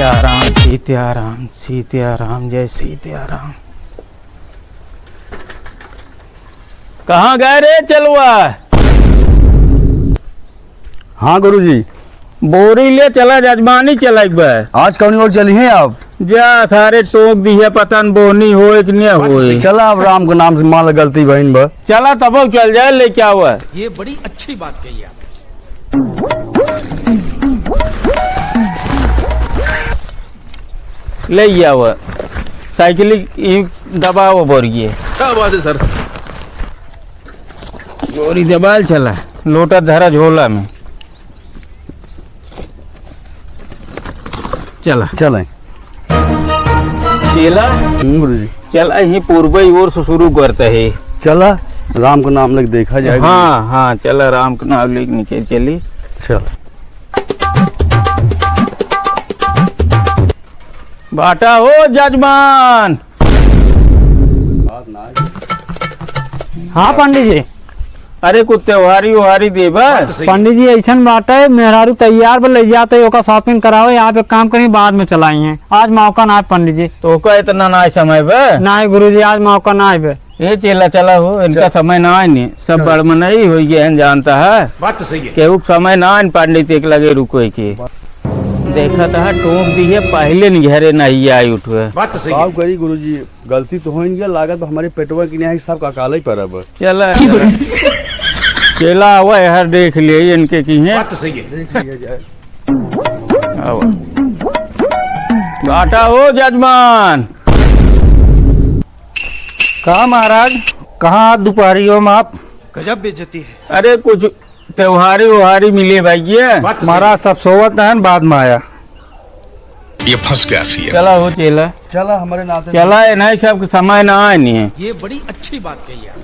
सीताराम सीताराम सीताराम जय सीताराम। कहाँ गए रे चलवा? हाँ गुरुजी। बोरी ले चला जजमानी चला एक बार। आज कौन और चली हैं आप? जा सारे टोक दी है पतन बोनी हो कि नहीं हो। चला अब राम के नाम से मान लो गलती बहन बा। चला तब चल जाए ले क्या हुआ। ये बड़ी अच्छी बात कही आप। ले गया हुआ साइकिल दबाओ बोरी। क्या बात है सर। बोरी दबाल चला लोटा धरा झोला में। चला चलें चला गुरुजी। चला यही पूर्व ओर से शुरू करते है। चला राम का नाम लेके देखा जाएगा। हाँ हाँ चला राम का नाम लेके नीचे चली। चल बाटा हो जजमान। हाँ पंडित जी। अरे कुछ त्योहारी उहारी देबा। पंडित जी ऐसा बात है मेहरारू तैयार पर ले जाते ओका शॉपिंग कराओ। यहाँ पे काम करी बाद में चलाई है। आज मौका ना है पंडित जी। तो का इतना ना समय बे। ना गुरुजी आज मौका ना है। ये चला चला हो इनका समय ना है नहीं सब बड़मनई हो गया है जानता है। बात तो सही है। केहू समय ना है पंडित एक लगे रुको के देखा था टोक दी है पहले नहीं घरे नहीं आई उठे। बात तो सही है। आप करी गुरुजी गलती तो हो गया लागत हमारे पेटवा की नहीं सब का काला ही परब। चला चला हुआ हर देख लिए इनके की है। बात तो सही है। बाटा हो जजमान। कहा महाराज कहाँ दोपहरियों में आप? गजब बेइज्जती है। अरे कुछ त्योहारी उहारी मिले भाई महाराज सब सोवत है बाद में आया। ये फंस गया सी है। चला हो चला चला हमारे नाते चला है नहीं सब समय ना है नहीं है। ये बड़ी अच्छी बात कही आप।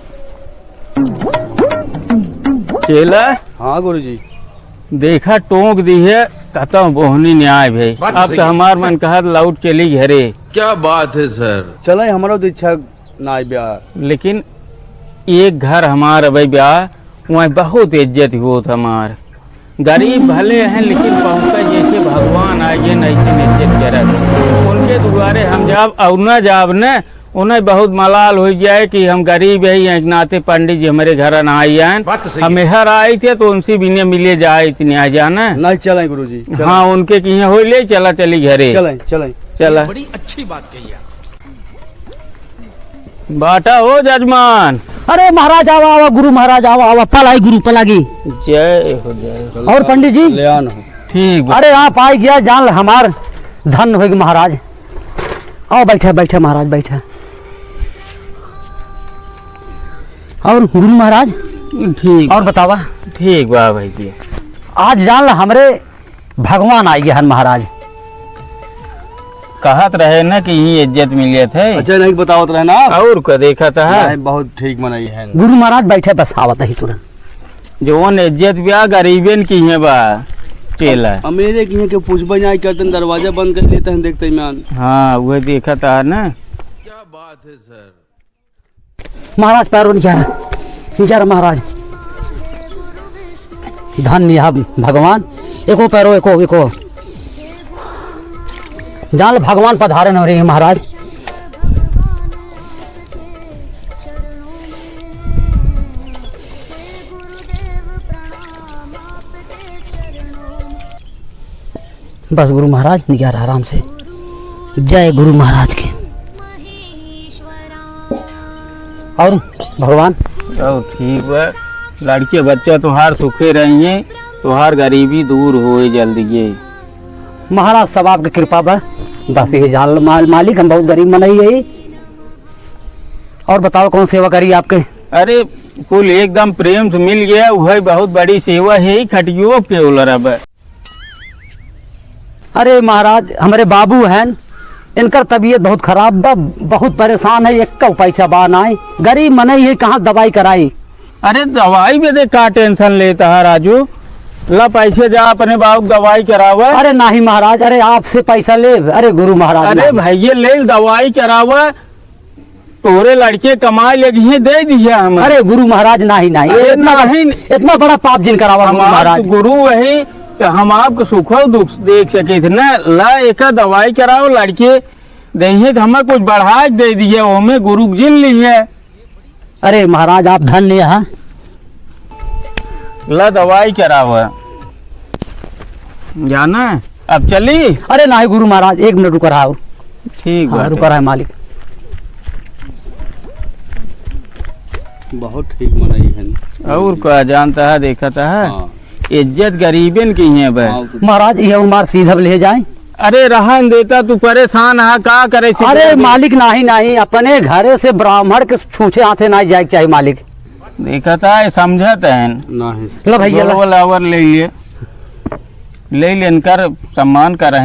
चला हाँ गुरुजी। देखा टोक दी है कहता हूँ बोहनी न्याय भाई। बात तो अब सही तो है। हमार मन कहा लौट चली घरे क्या बात है सर। चला हमारा तो इच्छा ना ब्याह। लेकिन एक घर हमार अभी ब्याह वहाँ बहुत इज्जत हो हमार। गरीब भले हैं लेकिन पहुँचा जैसे भगवान आए नहीं इज्जत करत उनके दुआरे हम जाब और न जाब न उन्हें बहुत मलाल हो जाए कि हम गरीब है एक नाते पंडित जी हमारे घर न आई आए। बात तो सही है। हम हर आए थे तो उनसे भी मिले जाए इतने आ जाना। नहीं चलें गुरुजी। हाँ उनके की हो ले चला चली घरे। चलें चलें चला ये बड़ी अच्छी बात कही आप। बाटा हो जजमान। अरे महाराज आवा आवा गुरु महाराज आवा आवा पलाई गुरु पलागी। जय हो जय हो। और पंडित जी ले आना हो। ठीक बा। अरे आप आई गया जान हमार धन होगी महाराज। आओ बैठे बैठे महाराज बैठे। और गुरु महाराज ठीक और बतावा ठीक बा भाई जी। आज जान हमरे भगवान आई गया महाराज। कहत रहे ना कि ये इज्जत मिले थे। अच्छा नहीं बतावत रहे ना आप? और का देखा था नहीं, बहुत ठीक मनाई है। गुरु महाराज बैठे बस आवत ही तुरंत। जोन इज्जत ब्याह गरीबन की है बा चेला। मेरे की है कि पूछबा नहीं करते दरवाजा बंद कर लेते हैं देखते ईमान। हाँ वो देखा था ना। क्या बात है सर। महाराज पैरों निचारा महाराज। धन्य भगवान एको पैरो एको एको जान भगवान पधारे न रही महाराज। बस गुरु महाराज निगारा आराम से। जय गुरु महाराज के। और भगवान तो ठीक बा लड़के बच्चा तुहार सुखे रहिए तुहार गरीबी दूर होए जल्दी। महाराज सब आपकी कृपा बस ये जान मालिक हम बहुत गरीब मनाई गई। और बताओ कौन सेवा करी आपके? अरे कुल एकदम प्रेम से मिल गया वही बहुत बड़ी सेवा है। खटियो के उलरब। अरे महाराज हमारे बाबू हैं इनकर तबीयत बहुत खराब बा बहुत परेशान है। एक का पैसा बा ना गरीब मनाई है कहाँ दवाई कराई। अरे दवाई में देख का टेंशन लेता है राजू। ला पैसे जा अपने बाबू दवाई करावा। अरे नहीं महाराज अरे आपसे पैसा ले। अरे गुरु महाराज अरे भैया ले दवाई करावा तोरे लड़के कमाए लगी दे दिया हम। अरे गुरु महाराज नहीं नहीं अरे इतना नहीं। इतना बड़ा पाप जिन करावा गुरु हमारा महाराज। गुरु वही तो हम आपको सुख दुख देख सके थे ना। ला एक दवाई कराओ लड़के दही तो हमें कुछ बढ़ा दे दिए, वो में गुरु जिन ली है। अरे महाराज आप धन्य हैं। ला दवाई कराओ जाना अब चली। अरे नहीं गुरु महाराज, 1 मिनट रुका रहा हो। ठीक हाँ, बात रुका रहा है मालिक। बहुत ठीक मनाई है। और क्या जानता है देखा है हाँ। इज्जत गरीबन की है भाई। हाँ, तो महाराज ये उमार सीधा ले जाए। अरे रहन देता तू परेशान है का करे से। अरे मालिक नहीं नहीं, अपने घरे से ब्राह्मण के छूछे हाथे नहीं जाए चाहिए मालिक। देखा था समझत है नहीं लो भैया लो। लावर ले लिए ले लेन कर सम्मान कर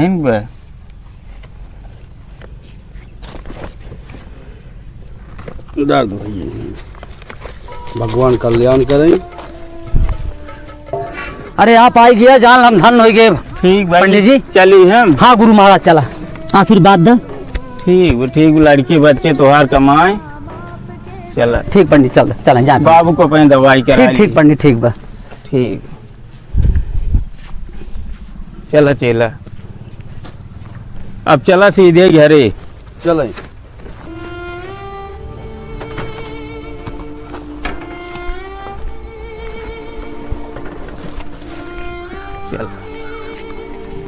उधार दो भैया, भगवान कल्याण करें। अरे आप आई गया जान हम धन हो गए। ठीक भाई पंडित जी। चली हम। हाँ गुरु महाराज चला, आशीर्वाद दो। ठीक लड़के बच्चे त्योहार कमाए। चला ठीक पंडित चल चलें जाए। बाबू को अपनी दवाई करा ठीक ठीक पंडित ठीक बा। ठीक चला चला अब चला सीधे घरे। चलें। चल